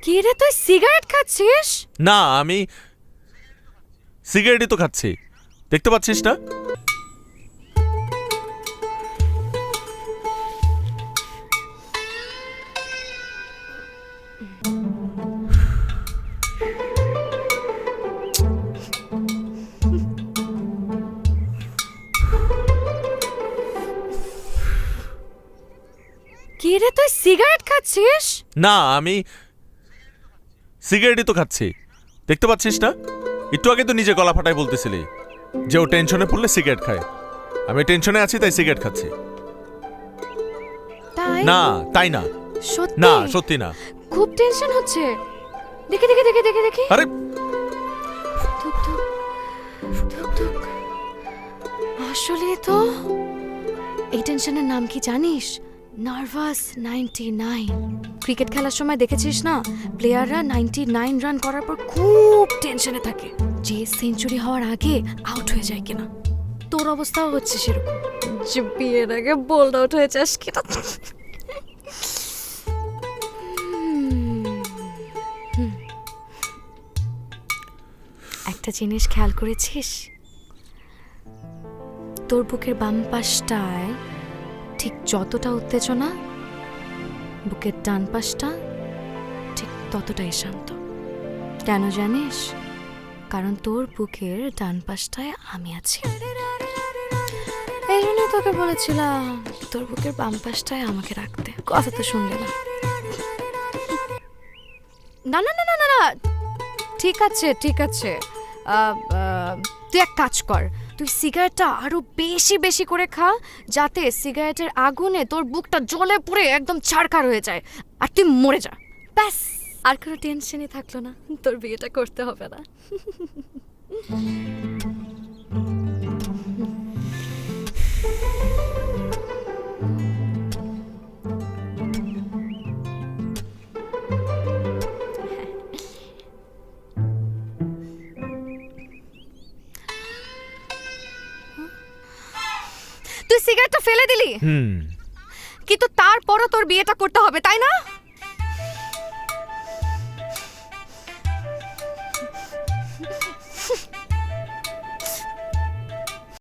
কি রে, তুই সিগারেট খাচ্ছিস? না, আমি সিগারেটই তো খাচ্ছি, দেখতে পাচ্ছিস না? কি রে, তুই সিগারেট খাচ্ছিস? না, আমি সিগারেটই তো খাচ্ছি, দেখতে পাচ্ছিস না? একটু আগে তো নিজে গলা ফাটাই বলতেছিলি যে ও টেনশনে পড়লে সিগারেট খায়। আমি টেনশনে আছি তাই সিগারেট খাচ্ছি। তাই না, তাই না। সত্যি না, সত্যি না। খুব টেনশন হচ্ছে। দেখি দেখি দেখি দেখি দেখি। আরে ধুক ধুক ধুক ধুক। আসলে তো এই টেনশনের নাম কি জানিস? নার্ভাস 99। ক্রিকেট খেলার সময় দেখেছিস না, প্লেয়াররা 99 রান করার পর খুব টেনশনে থাকে যে সেঞ্চুরি হওয়ার আগে আউট হয়ে যায় কিনা। তোর অবস্থাও হচ্ছে সেরকম, যে বিয়ের আগে বোল্ড আউট হয়ে যাস কিনা। একটা জিনিস খেয়াল করেছিস? তোর বুকের বাম পাশটায় ঠিক যতটা উত্তেজনা, বুকের ডান পাশটা ঠিক ততটাই শান্ত। কেন জানিস? কারণ তোর বুকের ডান পাশটায় আমি আছি। এই জন্যই তোকে বলেছিলাম তোর বুকের বাম পাশটায় আমাকে রাখতে। কথা তো শুনলে না। না না না না না না, ঠিক আছে ঠিক আছে। তুই এক কাজ কর, তুই সিগারেটটা আরো বেশি বেশি করে খা, যাতে সিগারেটের আগুনে তোর বুকটা জ্বলে পুড়ে একদম ছারখার হয়ে যায় আর তুই মরে যা। ব্যাস, আর কোনো টেনশনই থাকলো না, তোর বিয়েটা করতে হবে না। তুই সিগারেটটা ফেলে দিলি, কিন্তু তারপরও তোর বিয়েটা করতে হবে, তাই না?